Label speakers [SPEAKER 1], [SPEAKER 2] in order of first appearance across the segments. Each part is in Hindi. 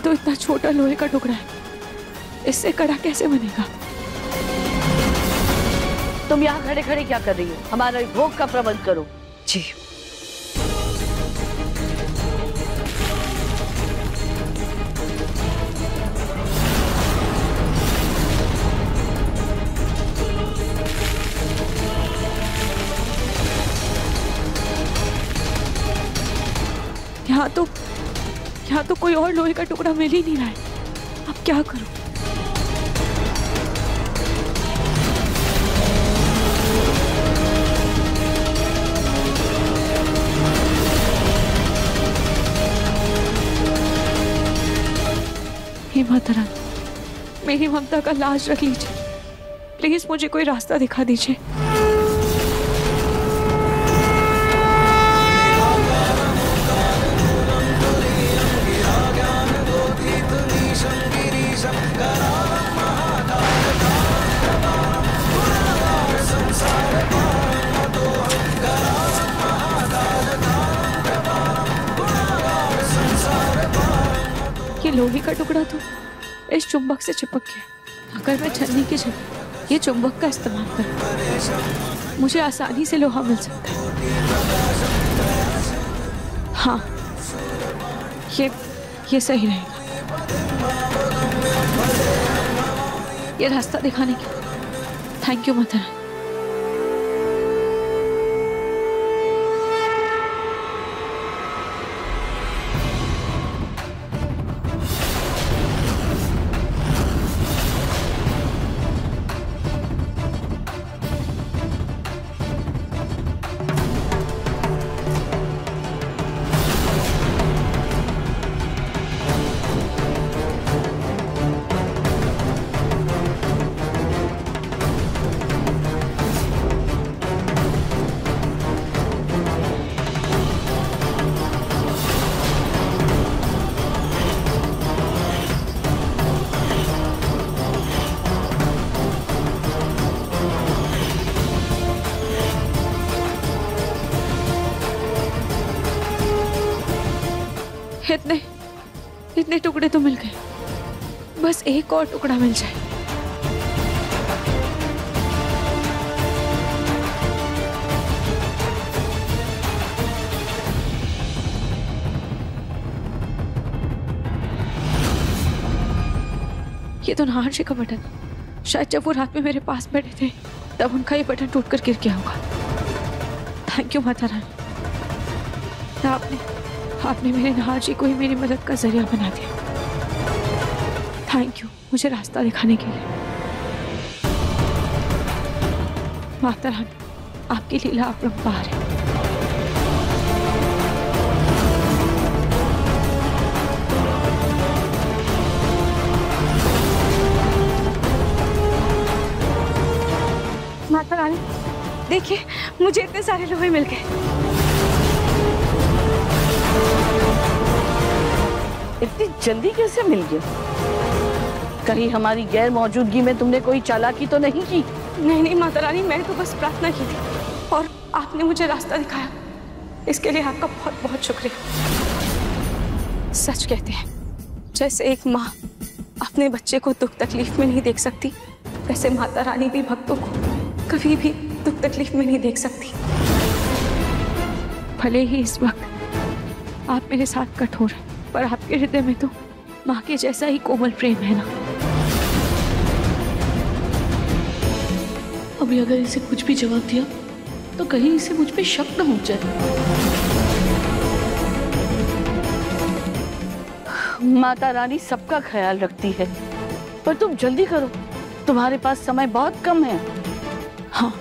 [SPEAKER 1] तो इतना छोटा लोहे का टुकड़ा है, इससे कड़ा कैसे बनेगा?
[SPEAKER 2] तुम यहाँ खड़े खड़े क्या कर रही हो? हमारे भोग का प्रबंध करो।
[SPEAKER 1] जी। यहाँ तो कोई और लोहे का टुकड़ा मिल ही नहीं रहा है। अब क्या करूं? हे माता रानी, मेरी ममता का लाज रख लीजिए। प्लीज मुझे कोई रास्ता दिखा दीजिए। ये लोहे का टुकड़ा तो इस चुंबक से चिपक गया। अगर मैं छन्नी की जगह ये चुंबक का इस्तेमाल करूं, मुझे आसानी से लोहा मिल सकता है। हाँ, ये सही रहेगा। ये रास्ता दिखाने के थैंक यू माता रानी। इतने टुकड़े तो मिल गए, बस एक और टुकड़ा मिल जाए। ये तो नाहर जी का बटन, शायद जब वो रात में मेरे पास बैठे थे तब उनका ये बटन टूटकर गिर गया होगा। थैंक यू माता रानी, आपने मेरे नाहर जी को ही मेरी मदद का जरिया बना दिया। थैंक यू मुझे रास्ता दिखाने के लिए। माता रानी, आपकी लीला अपरंपार है। माता रानी देखिए, मुझे इतने सारे लोहे मिल गए।
[SPEAKER 2] इतनी जल्दी कैसे मिल गया? कहीं हमारी गैर मौजूदगी में तुमने कोई चालाकी तो नहीं की?
[SPEAKER 1] नहीं माता रानी, मैंने तो बस प्रार्थना की थी और आपने मुझे रास्ता दिखाया। इसके लिए आपका बहुत बहुत शुक्रिया। सच कहते हैं, जैसे एक माँ अपने बच्चे को दुख तकलीफ में नहीं देख सकती, वैसे माता रानी भी भक्तों को कभी भी दुख तकलीफ में नहीं देख सकती। भले ही इस वक्त आप मेरे साथ कठोर हैं, पर आपके हृदय में तो माँ के जैसा ही कोमल प्रेम है ना।
[SPEAKER 3] अभी अगर इसे कुछ भी जवाब दिया तो कहीं इसे मुझ पे शक न हो जाए।
[SPEAKER 2] माता रानी सबका ख्याल रखती है, पर तुम जल्दी करो, तुम्हारे पास समय बहुत कम है।
[SPEAKER 1] हाँ,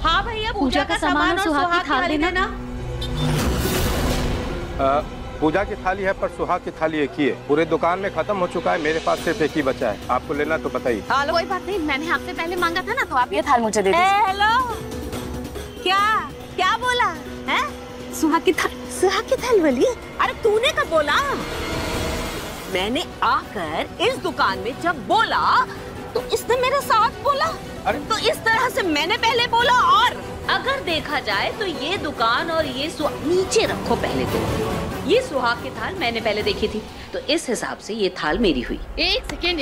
[SPEAKER 4] हाँ भैया, पूजा का सामान और सुहाग की थाली देना।
[SPEAKER 5] पूजा की थाली है पर सुहाग की थाली एक ही है। पूरे दुकान में खत्म हो चुका है, मेरे पास सिर्फ एक ही बचा है। आपको लेना तो बताइए।
[SPEAKER 4] कोई बात नहीं, मैंने आपसे पहले मांगा था ना, तो आप ये थाल मुझे दे दीजिए। हेलो, क्या बोला है?
[SPEAKER 1] सुहाग की थाल वाली?
[SPEAKER 4] अरे तूने कब बोला? मैंने आकर इस दुकान में जब बोला तो इसने मेरे साथ बोला।
[SPEAKER 5] अरे
[SPEAKER 4] तो इस तरह से मैंने पहले बोला और अगर देखा जाए तो ये दुकान और ये नीचे रखो पहले तो। ये सुहाग की थाल मैंने पहले देखी थी, तो इस हिसाब से ये थाल मेरी हुई।
[SPEAKER 3] एक सेकेंड,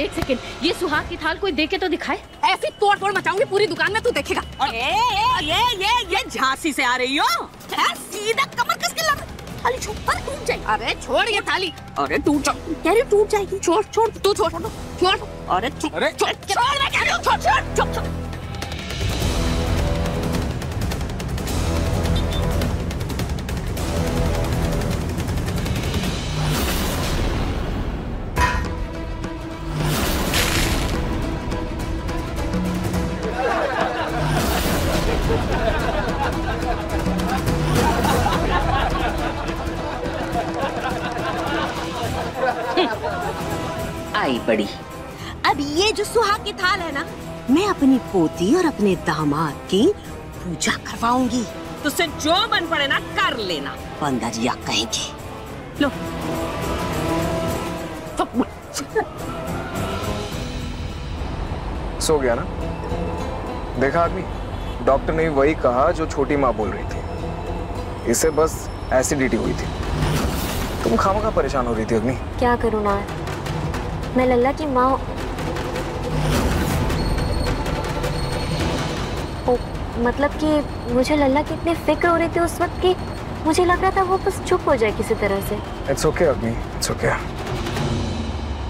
[SPEAKER 3] ये सुहाग की थाल कोई देखे तो दिखाए।
[SPEAKER 4] ऐसी तोड़ मचाऊंगी पूरी दुकान में, तू देखेगा। और ये झांसी से आ रही हो? सीधा कमर कस के लग। थाली छोड़, अरे टूट जाएगी। अरे छोड़ ये थाली। अरे टूट जाएगी। छोड़ तू छोड़। अरे छोड़, मैं कह रही हूँ, छोड़। आई बड़ी। अब ये जो सुहाग की थाल है ना, मैं अपनी पोती और अपने दामाद की पूजा करवाऊंगी। तुझसे जो बन पड़े ना कर लेना, बंदरिया कहेंगे। लो
[SPEAKER 6] सो गया ना? देखा आदमी, डॉक्टर ने वही कहा जो छोटी माँ बोल रही थी। इसे बस एसिडिटी हुई थी। तुम खामखा परेशान हो रही थी अग्नि।
[SPEAKER 7] क्या करूँ ना, मैं लल्ला की माँ। मतलब कि मुझे लल्ला की इतनी फिक्र हो रही थी उस वक्त की मुझे लग रहा था वो बस चुप हो जाए किसी तरह से।
[SPEAKER 6] इट्स ओके अग्नि, इट्स ओके।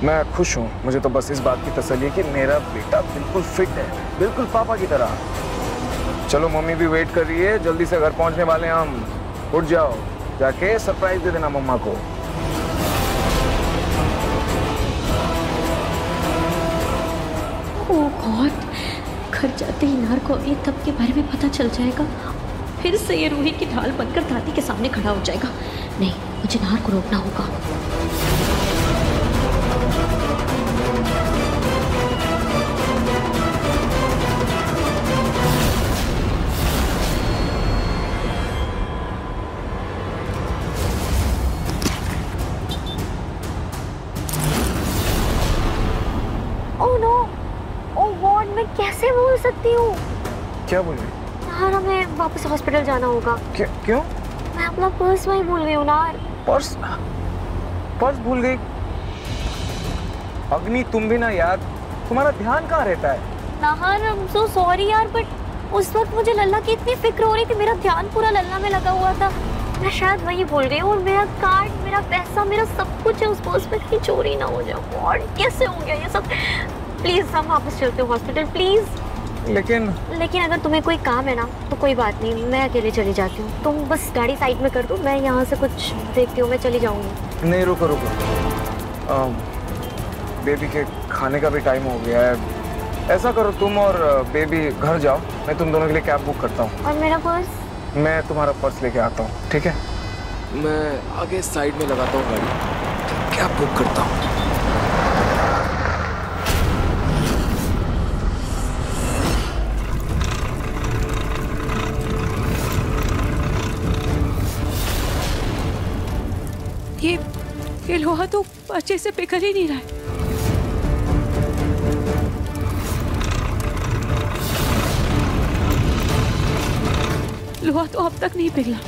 [SPEAKER 6] मैं खुश हूँ। मुझे तो बस इस बात की तसल्ली है कि मेरा बेटा बिल्कुल फिट है, बिल्कुल पापा की तरह। चलो मम्मी भी वेट कर रही है, जल्दी से घर पहुँचने वाले हैं हम। उठ जाओ, जाके सरप्राइज दे देना मम्मा को।
[SPEAKER 3] ओह गॉड, घर जाते ही नार को ये तब के बारे में पता चल जाएगा। फिर से ये रूही की ढाल बनकर दादी के सामने खड़ा हो जाएगा। नहीं, मुझे नार को रोकना होगा।
[SPEAKER 7] कैसे बोल सकती हूँ?
[SPEAKER 6] क्या बोल रही?
[SPEAKER 7] यार हमें वापस हॉस्पिटल जाना होगा।
[SPEAKER 6] क्यों?
[SPEAKER 7] मैं अपना पर्स वहीं भूल गई हूँ ना।
[SPEAKER 6] पर्स भूल गई? अग्नि तुम भी ना यार, तुम्हारा ध्यान कहाँ रहता है?
[SPEAKER 7] नाहर, I'm so sorry यार, बट उस वक्त मुझे लल्ला की इतनी फिक्र हो रही थी, मेरा ध्यान पूरा लल्ला में लगा हुआ था। मैं शायद वहीं भूल गई हूँ। और मेरा कार्ड, मेरा पैसा, मेरा सब कुछ है उस पर्स में, कहीं चोरी ना हो जाए। और कैसे हो गया ये सब? प्लीज हम वापस चलते हैं हॉस्पिटल, प्लीज। लेकिन अगर तुम्हें कोई काम है ना तो कोई बात नहीं, मैं अकेले चली जाती हूँ। तुम बस गाड़ी साइड में कर दो, मैं यहाँ से कुछ देखती हूँ, मैं चली जाऊँगी।
[SPEAKER 6] नहीं, रुको। बेबी के खाने का भी टाइम हो गया है। ऐसा करो, तुम और बेबी घर जाओ, मैं तुम दोनों के लिए कैब बुक करता हूँ।
[SPEAKER 7] और मेरा पर्स?
[SPEAKER 6] मैं तुम्हारा पर्स लेके आता हूँ, ठीक है? मैं आगे साइड में लगाता हूँ गाड़ी, कैब बुक करता हूँ।
[SPEAKER 1] ये लोहा तो अच्छे से पिघल ही नहीं रहा है। लोहा तो अब तक नहीं पिघला।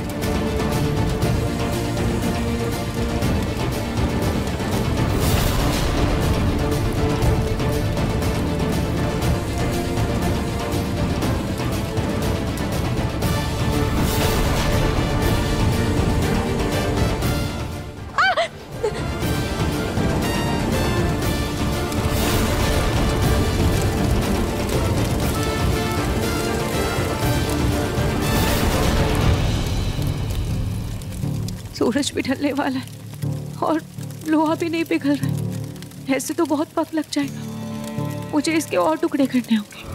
[SPEAKER 1] सूरज भी ढलने वाला है और लोहा भी नहीं पिघल रहा है। ऐसे तो बहुत वक्त लग जाएगा। मुझे इसके और टुकड़े करने होंगे।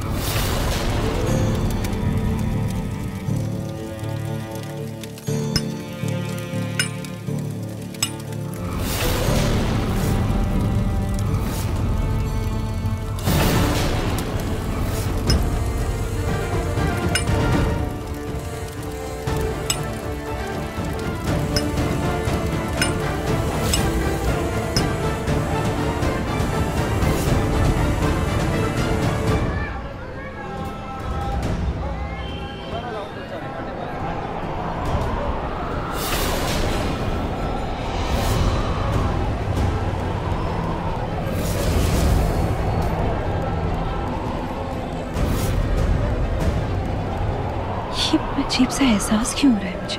[SPEAKER 1] अजीब सा एहसास क्यों हो रहा है मुझे?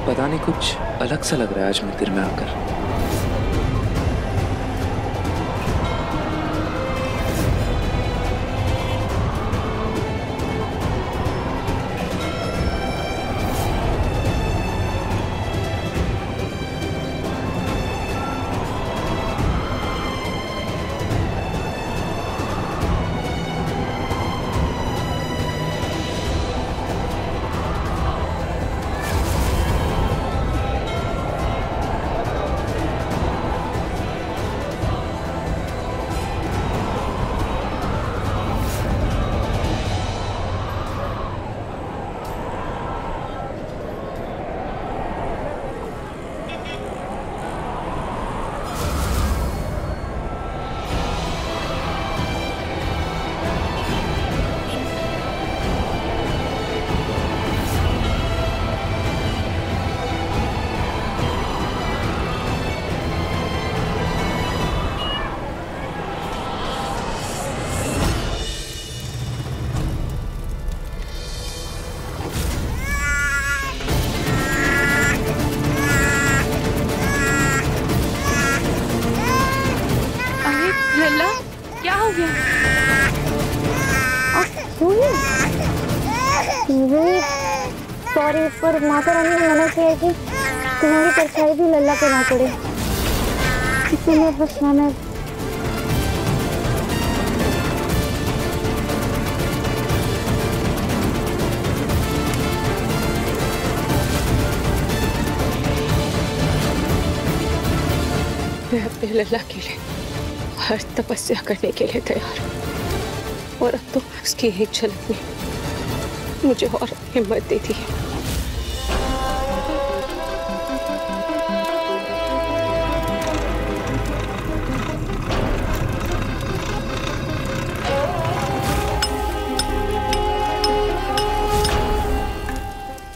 [SPEAKER 8] पता नहीं, कुछ अलग सा लग रहा है आज मंदिर में आकर।
[SPEAKER 7] सॉरी, पर माता रानी ने मना किया कि तुम्हारी परछाई भी लल्ला पे ना पड़े, इसीलिए बस मैंने
[SPEAKER 1] मैं अपने लल्ला के लिए हर तपस्या करने के लिए तैयार हूँ, और अब तो उसकी एक झलक में मुझे और हिम्मत देती है।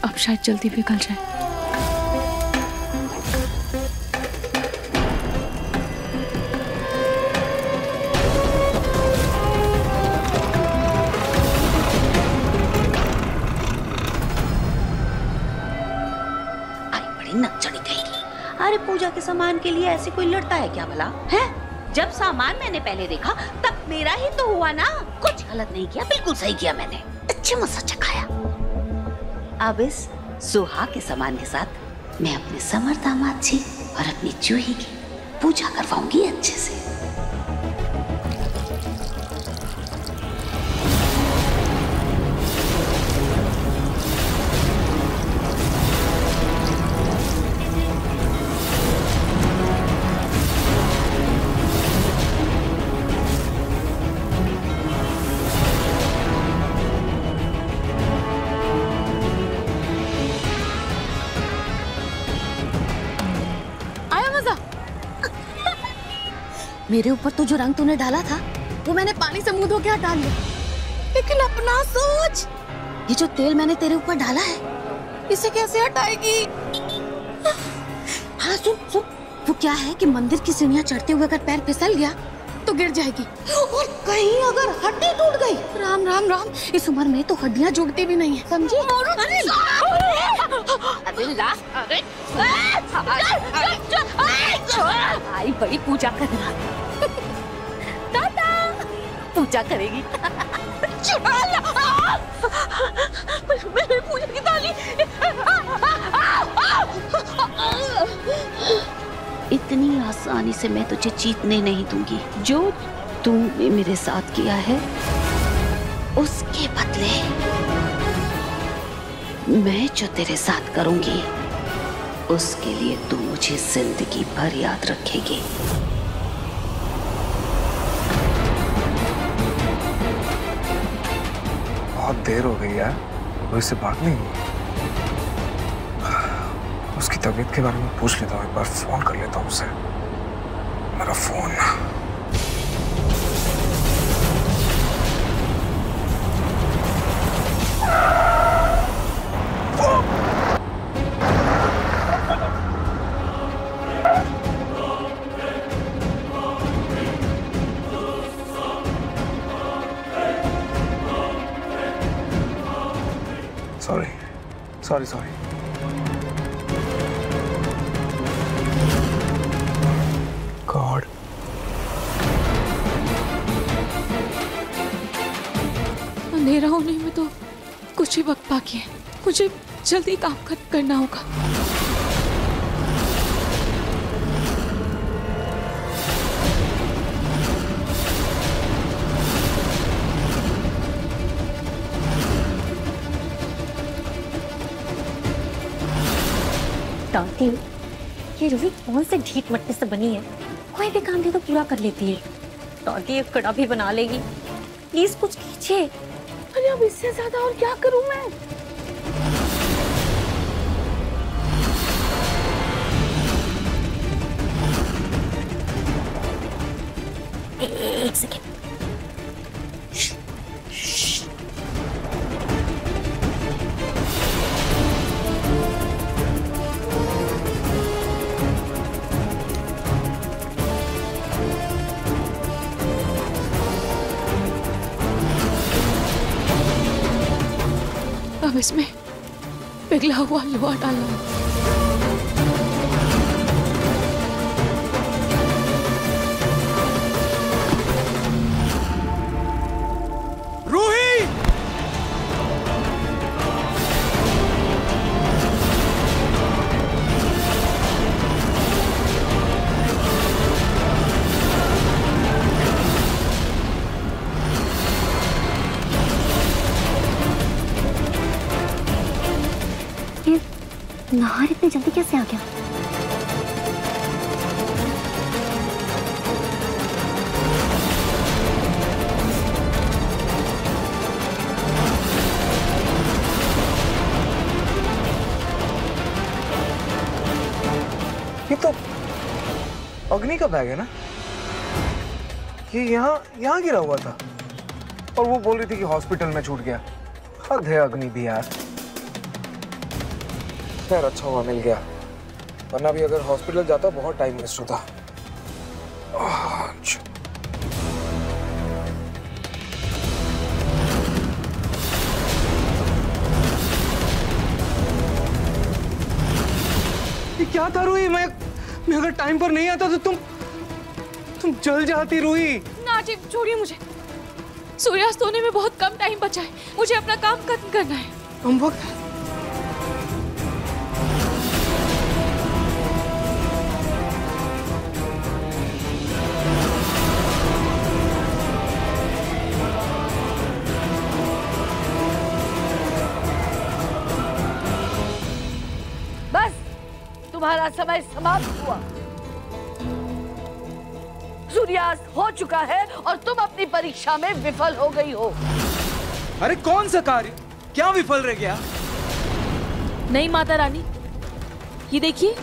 [SPEAKER 1] अब शायद जल्दी पिघल जाए।
[SPEAKER 3] अरे पूजा के सामान के लिए ऐसे कोई लड़ता है क्या भला? है? जब सामान मैंने पहले देखा तब मेरा ही तो हुआ ना। कुछ गलत नहीं किया, बिल्कुल सही किया मैंने। अच्छे मजा चखाया। अब इस सुहा के सामान के साथ मैं अपने समर दामाद जी और अपनी जूही की पूजा करवाऊंगी अच्छे से। मेरे ऊपर तो जो रंग तूने डाला था वो मैंने पानी से मुंह धो के हटा लिया, लेकिन अपना सोच, ये जो तेल मैंने तेरे ऊपर डाला है इसे कैसे हटाएगी? हाँ सुन सुन, वो क्या है कि मंदिर की सीढ़ियां चढ़ते हुए अगर पैर फिसल गया तो गिर जाएगी, और कहीं अगर हड्डी टूट गई, राम राम राम, इस उम्र में तो हड्डियां जुड़ती भी नहीं है, समझी? आई बड़ी पूजा करना, दादा पूजा करेगी। मेरी पूजा की थाली। इतनी आसानी से मैं तुझे जीतने नहीं दूंगी। जो तूने मेरे साथ किया है उसके बदले मैं जो तेरे साथ करूंगी उसके लिए तू मुझे जिंदगी भर याद रखेगी।
[SPEAKER 6] बहुत देर हो गई यार, वो इससे बात नहीं हुई। उसकी तबीयत के बारे में पूछ लेता हूँ, एक बार फोन कर लेता हूँ उसे। मेरा फोन। सॉरी। गॉड,
[SPEAKER 1] अंधेरा होने में तो कुछ ही वक्त बाकी है, मुझे जल्दी काम खत्म करना होगा।
[SPEAKER 7] दादी, ये रूही कौन से ढीठ मट्टे से बनी है, कोई भी काम दे तो पूरा कर लेती है। दादी एक कड़ा भी बना लेगी, प्लीज कुछ कीजिए।
[SPEAKER 2] अरे अब इससे ज्यादा और क्या करूं मैं?
[SPEAKER 7] एक सेकेंड।
[SPEAKER 1] अब इसमें पिघला हुआ लोहा डालना।
[SPEAKER 6] रूही!
[SPEAKER 7] नहार इतनी जल्दी कैसे आ गया?
[SPEAKER 6] ये तो अग्नि का बैग है ना? ये यहाँ गिरा हुआ था और वो बोल रही थी कि हॉस्पिटल में छूट गया। हद है अग्नि भी यार। खैर अच्छा हुआ मिल गया, वरना भी अगर हॉस्पिटल जाता बहुत टाइम वेस्ट होता। ये क्या था रूही? मैं अगर टाइम पर नहीं आता तो तुम जल जाती रूही।
[SPEAKER 1] नाजिब छोड़िए मुझे, सूर्यास्त होने में बहुत कम टाइम बचा है, मुझे अपना काम खत्म करना है।
[SPEAKER 6] हम वक्त
[SPEAKER 2] तुम्हारा समय समाप्त हुआ। सूर्यास्त हो चुका है और तुम अपनी परीक्षा में विफल हो गई हो।
[SPEAKER 6] अरे कौन सा कार्य, क्या विफल रह गया?
[SPEAKER 1] नहीं माता रानी, ये देखिए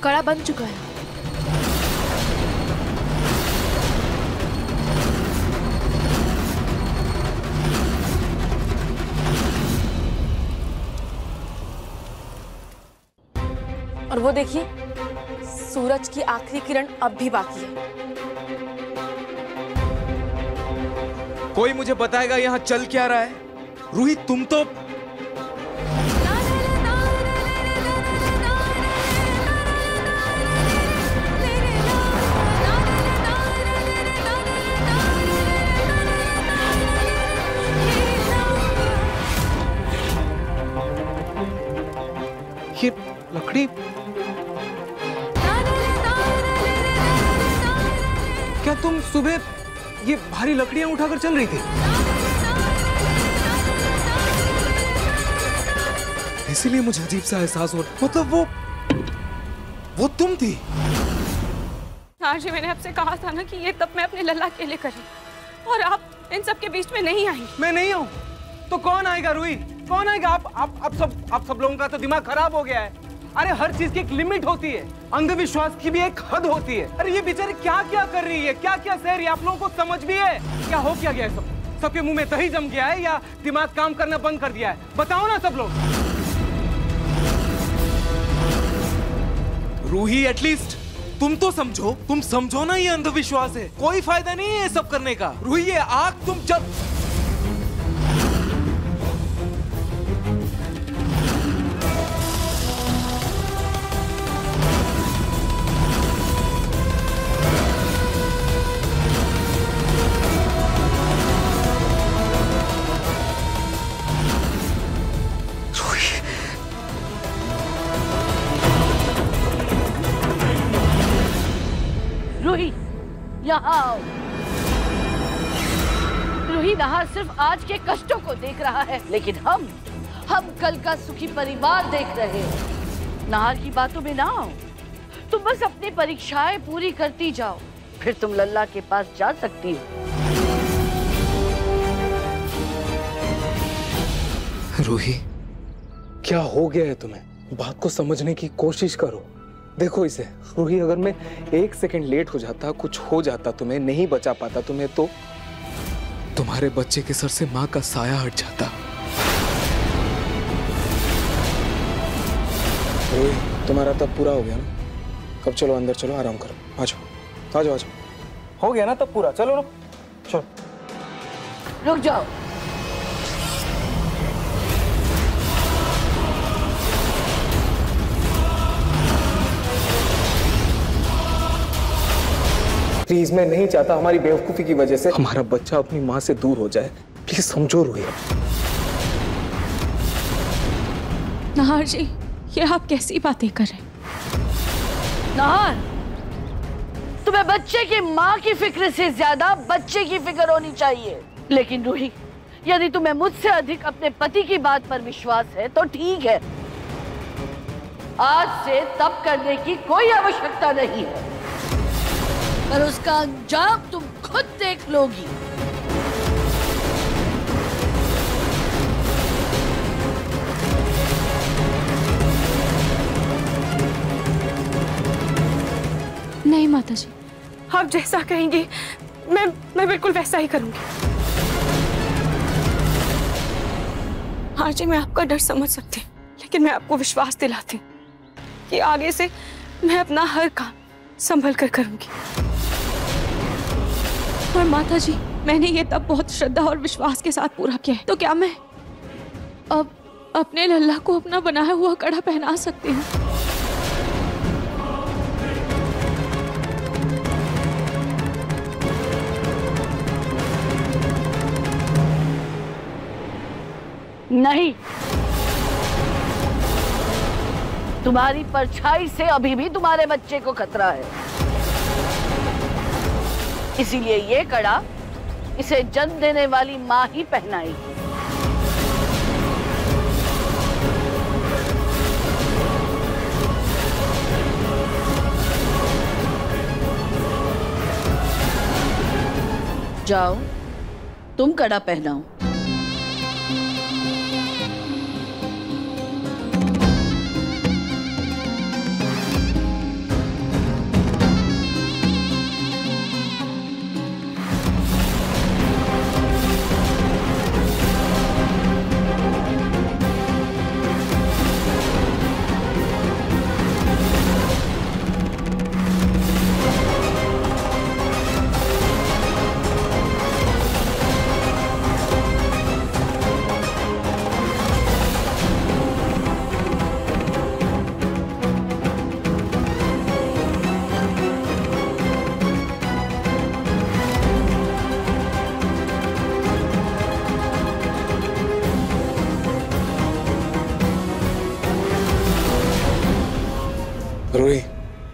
[SPEAKER 1] कड़ा बन चुका है।
[SPEAKER 9] और वो देखिए सूरज की आखिरी किरण अब भी बाकी है।
[SPEAKER 6] कोई मुझे बताएगा यहाँ चल क्या रहा है? रूही तुम तो ये लकड़ी क्या तुम सुबह ये भारी लकड़ियां उठाकर चल रही थी? इसीलिए मुझे अजीब सा एहसास हो, मतलब वो तुम थी।
[SPEAKER 1] आज मैंने आपसे कहा था ना कि ये तब मैं अपने लल्ला के लिए करी, और आप इन सब के बीच में नहीं आएंगे।
[SPEAKER 6] मैं नहीं आऊं तो कौन आएगा रूही? कौन आएगा? आप सब लोगों का तो दिमाग खराब हो गया है। अरे हर चीज की एक लिमिट होती है, अंधविश्वास की भी एक हद होती है। अरे ये बेचारी क्या क्या कर रही है, क्या क्या सह रही है, आप लोगों को समझ भी है? क्या हो क्या गया है? सबके मुंह में दही जम गया है या दिमाग काम करना बंद कर दिया है? बताओ ना सब लोग। रूही एटलीस्ट तुम तो समझो, तुम समझो ना ये अंधविश्वास है, कोई फायदा नहीं है ये सब करने का। रूही ये आग तुम जब
[SPEAKER 2] रूही, यहाँ आओ। रूही, नहार सिर्फ आज के कष्टों को देख रहा है, लेकिन हम कल का सुखी परिवार देख रहे हैं। नहार की बातों में ना आओ, तुम बस अपनी परीक्षाएं पूरी करती जाओ, फिर तुम लल्ला के पास जा सकती हो।
[SPEAKER 6] रूही, क्या हो गया है तुम्हें? बात को समझने की कोशिश करो। देखो इसे, रूही, अगर मैं 1 सेकंड लेट हो जाता, कुछ हो जाता, तुम्हें नहीं बचा पाता तुम्हें, तो तुम्हारे बच्चे के सर से माँ का साया हट जाता। रूही, तुम्हारा तब पूरा हो गया ना? अब चलो अंदर, चलो आराम करो। आ जाओ, आ जाओ, आ जाओ। हो गया ना तब पूरा, चलो ना, चलो।
[SPEAKER 2] रुक जाओ।
[SPEAKER 6] प्लीज, मैं नहीं चाहता हमारी बेवकूफी की वजह से हमारा बच्चा अपनी माँ से दूर हो जाए। प्लीज समझो रूही।
[SPEAKER 1] नहार जी, ये आप कैसी बातें कर रहे हैं?
[SPEAKER 2] नहार, तुम्हें बच्चे की माँ की फिक्र से ज्यादा बच्चे की फिक्र होनी चाहिए। लेकिन रूही, यदि तुम्हें मुझसे अधिक अपने पति की बात पर विश्वास है तो ठीक है, आज से तब करने की कोई आवश्यकता नहीं है, पर उसका अंजाम तुम खुद देख लोगी।
[SPEAKER 1] नहीं माता जी, आप जैसा कहेंगी मैं बिल्कुल वैसा ही करूंगी। हाँ जी, मैं आपका डर समझ सकती हूँ, लेकिन मैं आपको विश्वास दिलाती हूँ कि आगे से मैं अपना हर काम संभल कर करूंगी। और माता जी, मैंने ये तब बहुत श्रद्धा और विश्वास के साथ पूरा किया है, तो क्या मैं अब अपने लल्ला को अपना बनाया हुआ कड़ा पहना सकती हूँ?
[SPEAKER 2] नहीं, तुम्हारी परछाई से अभी भी तुम्हारे बच्चे को खतरा है, इसीलिए ये कड़ा इसे जन्म देने वाली माँ ही पहनाएगी। जाओ, तुम कड़ा पहनाओ।
[SPEAKER 6] रूही,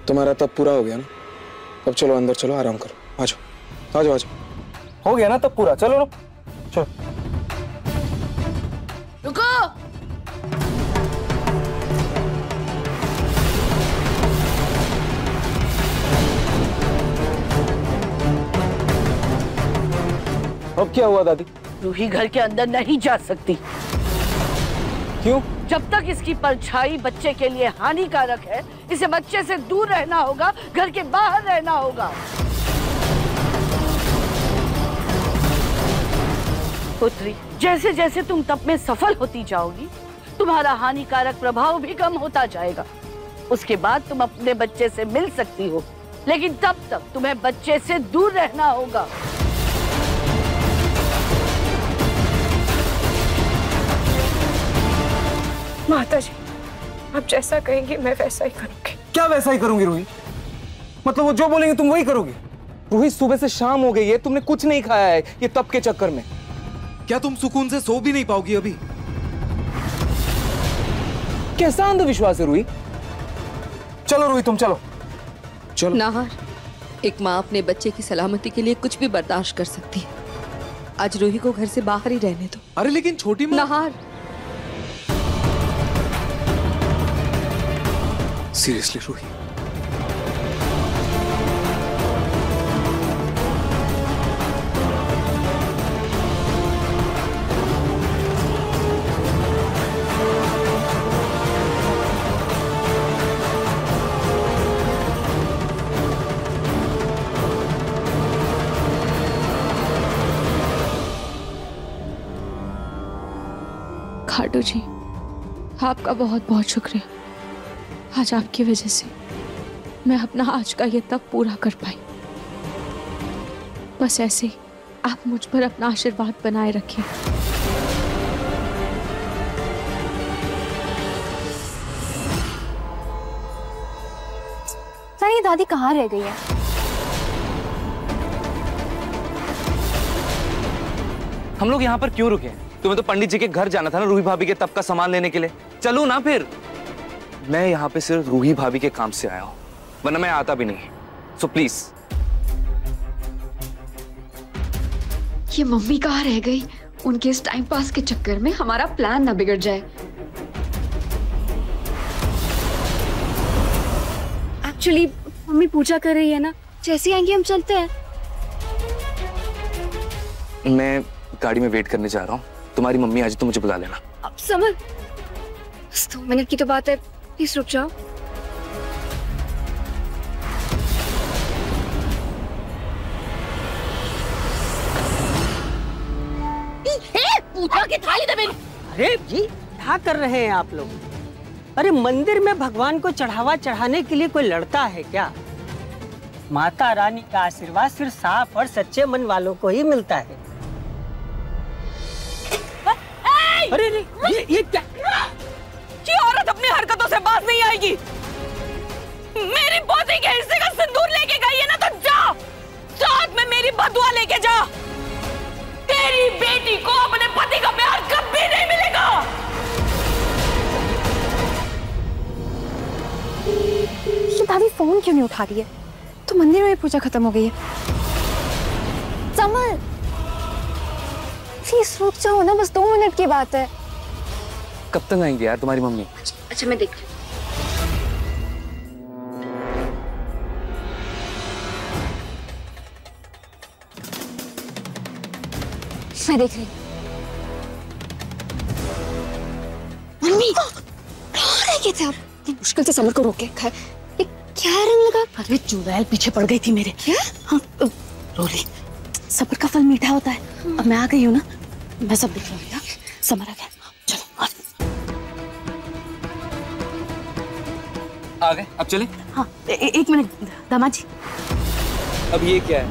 [SPEAKER 6] तुम्हारा तब पूरा हो गया ना? अब चलो अंदर, चलो आराम करो। आ जाओ, आ जाओ, आ जाओ। हो गया ना तब पूरा, चलो ना, चलो।
[SPEAKER 2] रुको,
[SPEAKER 6] अब क्या हुआ दादी?
[SPEAKER 2] रूही घर के अंदर नहीं जा सकती।
[SPEAKER 6] क्यों?
[SPEAKER 2] जब तक इसकी परछाई बच्चे के लिए हानिकारक है, इसे बच्चे से दूर रहना होगा, घर के बाहर रहना होगा। पुत्री, जैसे जैसे तुम तप में सफल होती जाओगी, तुम्हारा हानिकारक प्रभाव भी कम होता जाएगा। उसके बाद तुम अपने बच्चे से मिल सकती हो, लेकिन तब तक तुम्हें बच्चे से दूर रहना होगा।
[SPEAKER 1] माता जी, आप जैसा कहेंगी मैं वैसा ही करूंगी।
[SPEAKER 6] क्या वैसा ही करूंगी रूही? मतलब वो जो बोलेंगे तुम वही करोगी? रूही, सुबह से शाम हो गई है, तुमने कुछ नहीं खाया है ये तप के चक्कर में।
[SPEAKER 8] क्या तुम सुकून से सो भी नहीं पाओगी अभी?
[SPEAKER 6] कैसा अंधविश्वास है रूही? चलो रूही, तुम चलो, चलो।
[SPEAKER 1] नाहर,
[SPEAKER 10] एक माँ अपने बच्चे की सलामती के लिए कुछ भी बर्दाश्त कर सकती है। आज रूही को घर से बाहर ही रहने दो।
[SPEAKER 8] अरे लेकिन छोटी माँ।
[SPEAKER 10] नहार,
[SPEAKER 8] सीरियसली रूही,
[SPEAKER 1] खाटू जी, आपका बहुत बहुत शुक्रिया। आज आपकी वजह से मैं अपना आज का ये तप पूरा कर पाई। बस ऐसे ही आप मुझ पर अपना आशीर्वाद बनाए रखें।
[SPEAKER 7] ये दादी कहाँ रह गई है?
[SPEAKER 8] हम लोग यहाँ पर क्यों रुके हैं? तुम्हें तो पंडित जी के घर जाना था ना रूही भाभी के तप का सामान लेने के लिए। चलो ना फिर। मैं यहाँ पे सिर्फ रूही भाभी के काम से आया हूँ, वरना मैं आता भी नहीं। So please.
[SPEAKER 11] ये मम्मी कहाँ रह गई? उनके इस टाइम पास के चक्कर में हमारा प्लान ना बिगड़ जाए।
[SPEAKER 7] एक्चुअली मम्मी पूजा कर रही है ना, जैसे आएंगे हम चलते हैं।
[SPEAKER 8] मैं गाड़ी में वेट करने जा रहा हूँ, तुम्हारी मम्मी आज तो मुझे बुला लेना।
[SPEAKER 7] अब समर, बस 2 मिनट की तो बात है, प्लीज रुक जाओ।
[SPEAKER 4] पूजा की थाली दे मेरी।
[SPEAKER 12] अरे जी, क्या कर रहे हैं आप लोग? अरे मंदिर में भगवान को चढ़ावा चढ़ाने के लिए कोई लड़ता है क्या? माता रानी का आशीर्वाद सिर्फ साफ और सच्चे मन वालों को ही मिलता है। अरे ये क्या?
[SPEAKER 4] ये औरत अपनी हरकतों से बाज नहीं आएगी। मेरी पोती के हिस्से का सिंदूर लेके गई है ना, तो जा, साथ में मेरी बदुआ लेके जा। तेरी बेटी को अपने पति का प्यार कभी नहीं मिलेगा।
[SPEAKER 7] ये दादी फोन क्यों नहीं उठा रही है? तो मंदिर में पूजा खत्म हो गई है। समर, प्लीज रुक जाओ ना, बस 2 मिनट की बात है।
[SPEAKER 8] कब तक आएंगे यार तुम्हारी मम्मी?
[SPEAKER 7] अच्छा मैं देख रही मम्मी, कहाँ रह गए थे आप? मुश्किल से समर को रोके। ये क्या रंग लगा?
[SPEAKER 4] अरे चुड़ैल पीछे पड़ गई थी मेरे।
[SPEAKER 7] क्या?
[SPEAKER 4] हाँ, रोली, सब्र का फल मीठा होता है। अब मैं आ गई हूँ ना, मैं सब देख लूंगी। समर आ गया, चलो
[SPEAKER 8] आ गए, अब चले?
[SPEAKER 4] हाँ, एक मिनट दामाद जी।
[SPEAKER 8] अब ये क्या है?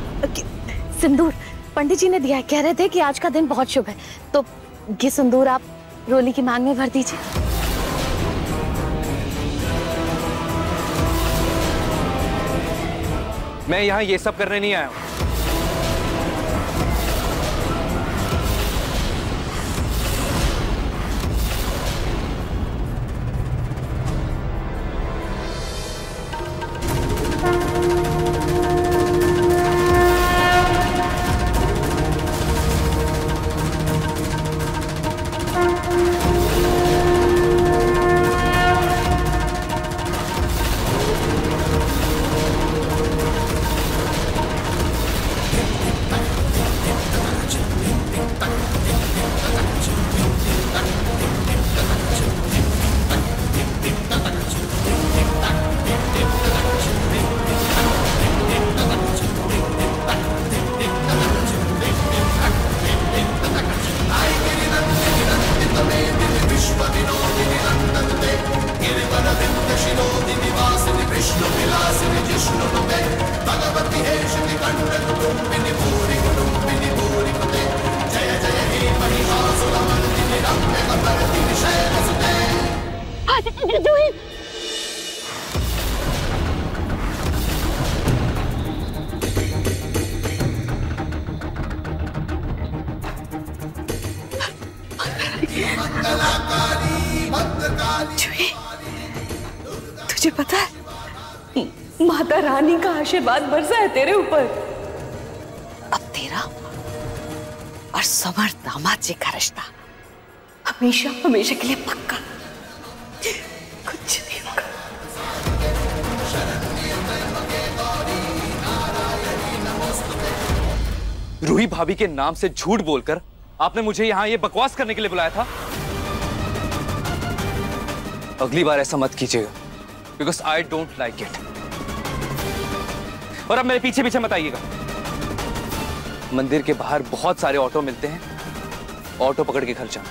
[SPEAKER 4] सिंदूर पंडित जी ने दिया है, कह रहे थे कि आज का दिन बहुत शुभ है, तो ये सिंदूर आप रोली की मांग में भर दीजिए।
[SPEAKER 8] मैं यहाँ ये सब करने नहीं आया हूँ।
[SPEAKER 9] माता रानी का आशीर्वाद बरसा है तेरे ऊपर।
[SPEAKER 4] अब तेरा और समर दामाद जी का रिश्ता हमेशा हमेशा के लिए पक्का, कुछ नहीं होगा।
[SPEAKER 8] रूही भाभी के नाम से झूठ बोलकर आपने मुझे यहाँ ये बकवास करने के लिए बुलाया था। अगली बार ऐसा मत कीजिएगा, because I don't like it. और अब मेरे पीछे पीछे मत आइएगा। मंदिर के बाहर बहुत सारे ऑटो मिलते हैं, ऑटो पकड़ के घर जाओ,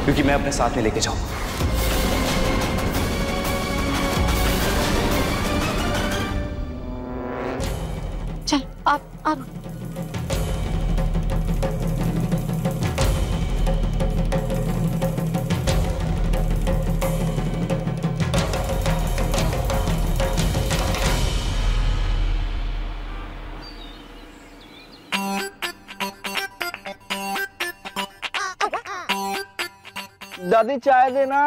[SPEAKER 8] क्योंकि मैं अपने साथ में लेके जाऊंगा।
[SPEAKER 7] चल आप
[SPEAKER 13] दादी चाय देना।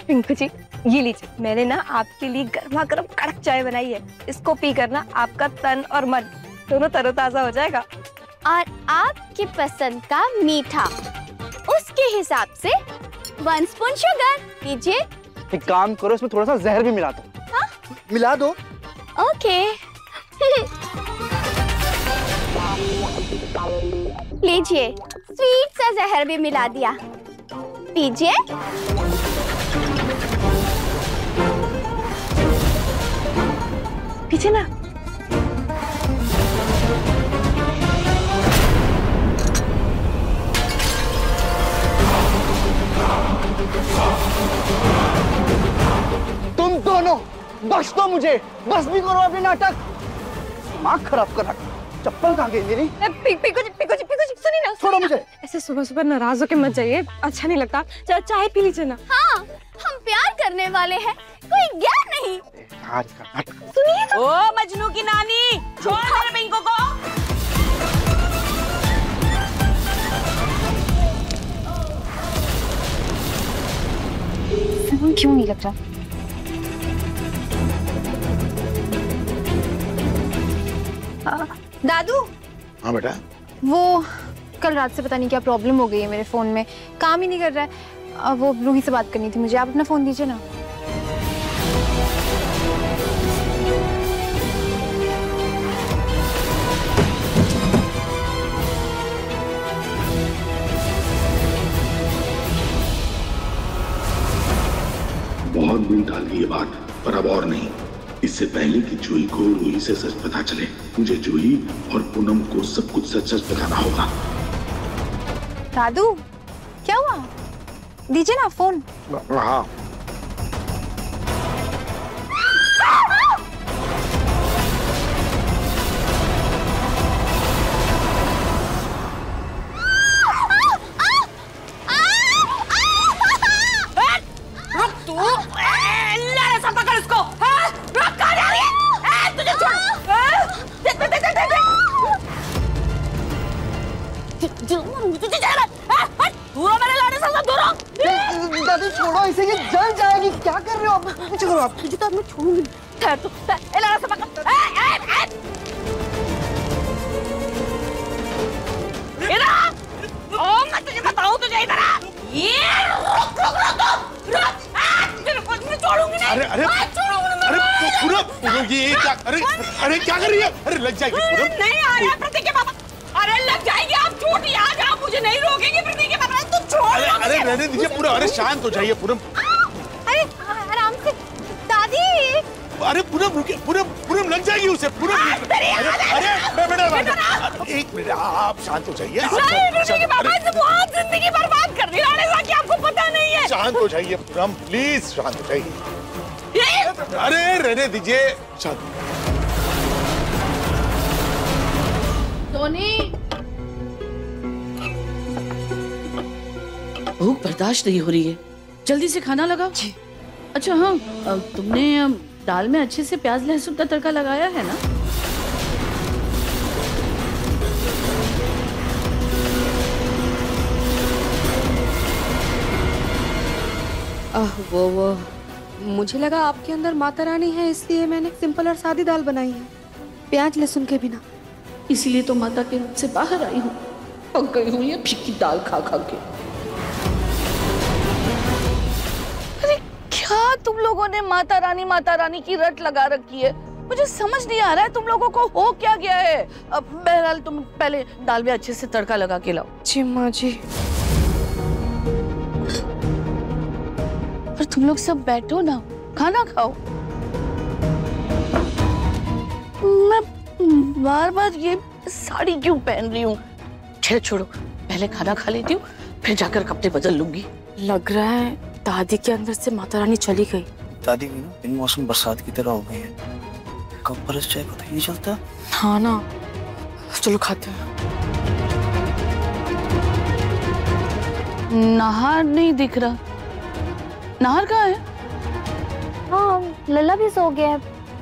[SPEAKER 14] पिंकू जी ये लीजिए, मैंने ना आपके लिए गर्मा गर्म कड़क चाय बनाई है। इसको पी कर ना आपका तन और मन दोनों तरोताजा हो जाएगा।
[SPEAKER 7] और आपकी पसंद का मीठा, उसके हिसाब से 1 स्पून शुगर लीजिए।
[SPEAKER 13] एक काम करो, इसमें थोड़ा सा जहर भी मिला दो।
[SPEAKER 7] हाँ?
[SPEAKER 13] मिला दो।
[SPEAKER 7] ओके। लीजिए, स्वीट सा जहर भी मिला दिया, पीजिए।
[SPEAKER 14] पीछे ना।
[SPEAKER 13] तुम दोनों बस दो मुझे, बस भी करो अपने नाटक। दिमाग खराब कर रखा। चप्पल कहाँ गई मेरी?
[SPEAKER 14] पिंकू जी सुनिए ना,
[SPEAKER 13] छोड़ो मुझे।
[SPEAKER 14] ऐसे सुबह सुबह नाराज होके मत जाइए, अच्छा नहीं लगता। चाय पी लीजिए ना।
[SPEAKER 7] हाँ, हम प्यार करने वाले हैं, कोई ज्ञान नहीं।
[SPEAKER 14] सुनिए ना।
[SPEAKER 4] ओ मजनू की नानी, छोड़ मेरे पिंकू को।
[SPEAKER 14] फोन क्यों नहीं लग रहा?
[SPEAKER 15] दादू।
[SPEAKER 16] हाँ बेटा।
[SPEAKER 15] वो कल रात से पता नहीं क्या प्रॉब्लम हो गई है मेरे फोन में, काम ही नहीं कर रहा है। वो रूही से बात करनी थी मुझे, आप अपना फोन दीजिए ना।
[SPEAKER 16] बहुत दिन टाल दी ये बात, पर अब और नहीं। इससे पहले कि जूही को रूही से सच पता चले, मुझे जूही और पूनम को सब कुछ सच सच बताना होगा।
[SPEAKER 15] दादू क्या हुआ? दीजिए ना फोन।
[SPEAKER 16] हाँ।
[SPEAKER 13] दादी छोड़ो इसे, ये जल जाएगी। क्या कर रहे हो आप? पीछे करो आप।
[SPEAKER 14] तुझे तो मैं छोड़ूंगी। ठहर तो, लारा से पकड़।
[SPEAKER 4] मैं तुझे बताऊं, तुझे इधर आ। ये रुक, छोड़ूंगी नहीं।
[SPEAKER 16] अरे पूनम ये क्या? अरे क्या कर रही है? अरे लग जाएगी पूनम।
[SPEAKER 4] नहीं आ रहा प्रतीक के पापा। अरे लग जाएगी, आप छोटी आ जाओ, मुझे नहीं रोकेंगे प्रतीक के पापा। तू छोड़।
[SPEAKER 16] अरे रहने दीजिए पूरा। अरे शांत हो जाइए पूनम।
[SPEAKER 15] अरे आराम से दादी।
[SPEAKER 16] अरे पूनम रुकिए, पूनम लग जाएगी उसे। पूनम अरे बेटा एक मिनट, आप शांत हो जाइए।
[SPEAKER 4] बहुत जिंदगी बर्बाद कर दी राणेसा की, आपको पता नहीं है।
[SPEAKER 16] शांत हो जाइए पूनम, प्लीज शांत हो जाइए। अरे रहने दीजिए, शांत।
[SPEAKER 2] सोनी, भूख बर्दाश्त नहीं हो रही है, जल्दी से खाना लगाओ। अच्छा हाँ, तुमने दाल में अच्छे से प्याज लहसुन का तड़का लगाया है ना?
[SPEAKER 10] वो मुझे लगा आपके अंदर माता रानी है, इसलिए मैंने सिंपल और सादी दाल बनाई है, प्याज लहसुन के बिना।
[SPEAKER 2] इसीलिए तो माता के रूप से बाहर आई हूँ, पक गई हूँ ये फीकी दाल खा खा के। अरे क्या तुम लोगों ने माता रानी की रट लगा रखी है? मुझे समझ नहीं आ रहा है तुम लोगों को हो क्या गया है। अब बहरहाल तुम पहले दाल में अच्छे से तड़का लगा के लाओ।
[SPEAKER 10] जी माँ जी।
[SPEAKER 2] और तुम लोग सब बैठो ना, खाना खाओ। मैं बार बार ये साड़ी क्यों पहन रही हूँ? छोड़ो, पहले खाना खा लेती हूँ, फिर जाकर कपड़े बदल लूंगी।
[SPEAKER 9] लग रहा है दादी के अंदर से माता रानी चली गई।
[SPEAKER 13] दादी भी ना इन मौसम बरसात की तरह हो गई है, कब बरस जाए पता ही नहीं चलता।
[SPEAKER 9] हाँ ना, चलो खाते हैं।
[SPEAKER 2] नाहर नहीं दिख रहा। नाहर कहाँ है?
[SPEAKER 7] हाँ, लल्ला भी सो गया है,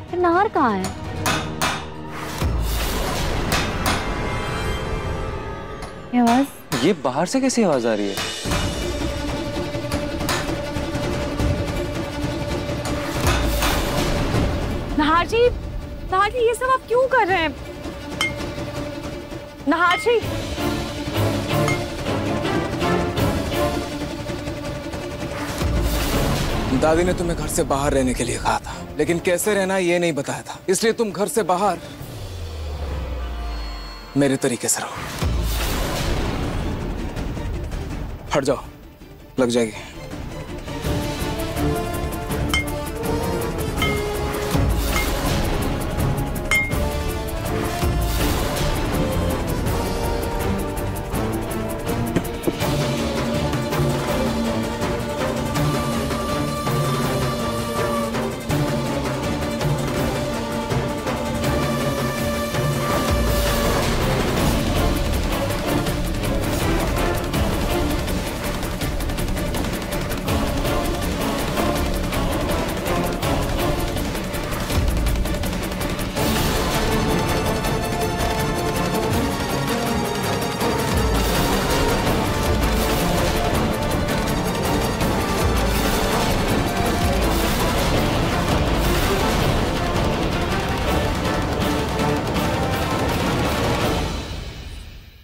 [SPEAKER 7] फिर नाहर कहाँ है? ये आवाज,
[SPEAKER 8] ये बाहर से कैसी आवाज आ रही है?
[SPEAKER 9] नाहर जी, ये सब आप क्यों कर रहे हैं? नाहर जी,
[SPEAKER 6] दादी ने तुम्हें घर से बाहर रहने के लिए कहा था, लेकिन कैसे रहना ये नहीं बताया था, इसलिए तुम घर से बाहर मेरे तरीके से रहो। हट जाओ, लग जाएगी।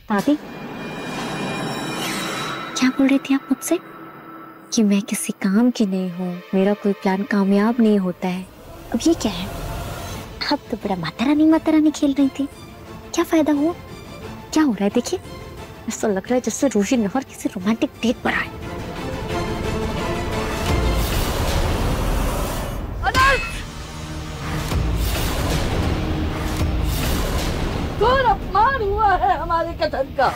[SPEAKER 7] दादी, क्या बोल रही थी आप मुझसे? कि मैं किसी काम की नहीं हूँ, मेरा कोई प्लान कामयाब नहीं होता है। अब ये क्या है? अब तो बड़ा माता रानी खेल रही थी, क्या फायदा हुआ? क्या हो रहा है देखिए, ऐसा लग रहा है जैसे रूही नाहर किसी रोमांटिक डेट पर आए।
[SPEAKER 2] घोर अपमान हुआ है हमारे कथन का।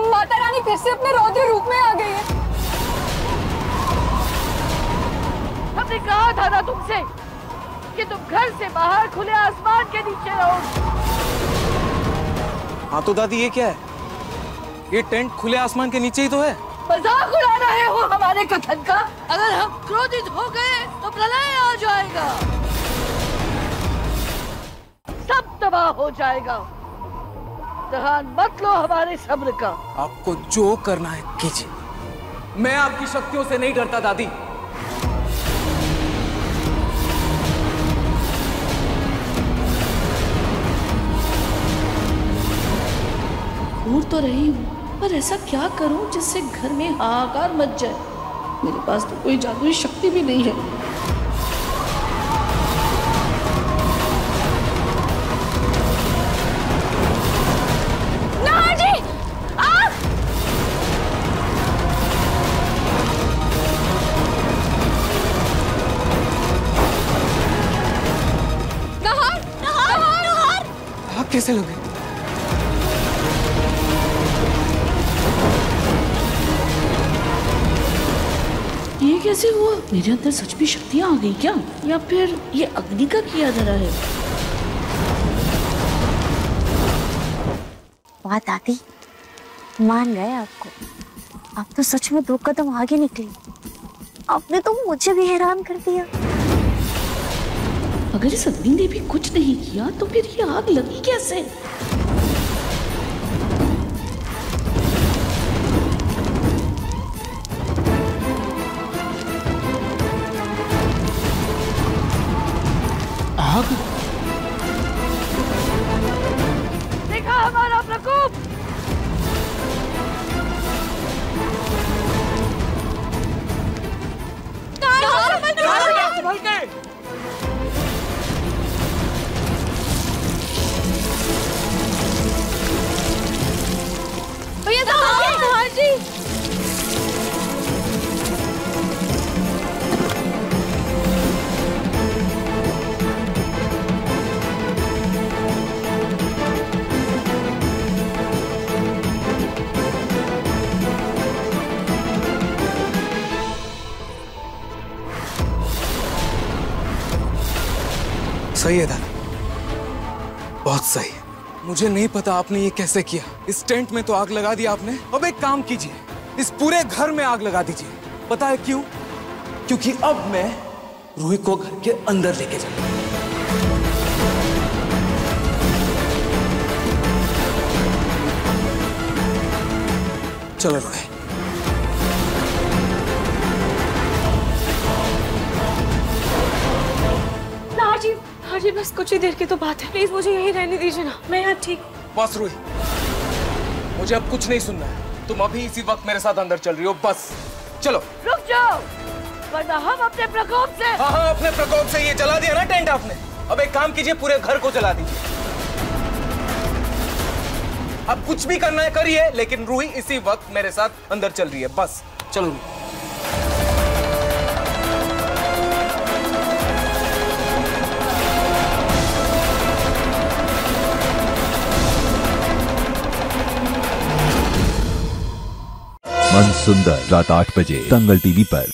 [SPEAKER 9] माता रानी फिर से अपने रौद्र रूप में आ गई है।
[SPEAKER 2] हमने कहा था ना तुमसे कि तुम घर से बाहर खुले आसमान के नीचे रहो।
[SPEAKER 6] हाँ तो दादी ये क्या है? ये टेंट खुले आसमान के नीचे ही तो है।
[SPEAKER 2] मजाक उड़ा रहे हो हमारे कथन का? अगर हम क्रोधित हो गए तो प्रलय आ जाएगा, सब तबाह हो जाएगा। ध्यान मत लो हमारे सब्र का।
[SPEAKER 6] आपको जो करना है कीजिए, मैं आपकी शक्तियों से नहीं डरता दादी।
[SPEAKER 2] घूर तो रही हूँ, पर ऐसा क्या करूं जिससे घर में हाहाकार मच जाए? मेरे पास तो कोई जादुई शक्ति भी नहीं है।
[SPEAKER 6] कैसे लगे?
[SPEAKER 2] ये कैसे हुआ? मेरे अंदर सच में शक्तियां आ गई क्या, या फिर ये अग्नि का किया धरा है?
[SPEAKER 7] वाह दादी, मान गए आपको। आप तो सच में 2 कदम आगे निकली। आपने तो मुझे भी हैरान कर दिया।
[SPEAKER 2] अगर इस अग्नि ने भी कुछ नहीं किया तो फिर ये आग लगी कैसे?
[SPEAKER 13] आग?
[SPEAKER 2] देखा हमारा प्रकोप?
[SPEAKER 6] सही है दादा, बहुत सही है। मुझे नहीं पता आपने ये कैसे किया। इस टेंट में तो आग लगा दिया आपने। अब एक काम कीजिए, इस पूरे घर में आग लगा दीजिए। पता है क्यों? क्योंकि अब मैं रूही को घर के अंदर लेके जाऊंगा। चलो रूही।
[SPEAKER 9] जी बस कुछ ही देर की तो बात है, प्लीज मुझे यहीं रहने दीजिए ना, मैं यहाँ ठीक हूँ।
[SPEAKER 6] बस रूही, मुझे अब कुछ नहीं सुनना है। तुम अभी इसी वक्त मेरे साथ अंदर चल रही हो, बस चलो।
[SPEAKER 2] रुक जाओ, वरना हम अपने प्रकोप से।
[SPEAKER 6] हाँ, अपने प्रकोप से ये जला दिया ना टेंट आपने। अब एक काम कीजिए, पूरे घर को जला दीजिए। अब कुछ भी करना है करिए, लेकिन रूही इसी वक्त मेरे साथ अंदर चल रही है, बस चलो रूही।
[SPEAKER 17] मन सुंदर रात 8 बजे दंगल टीवी पर।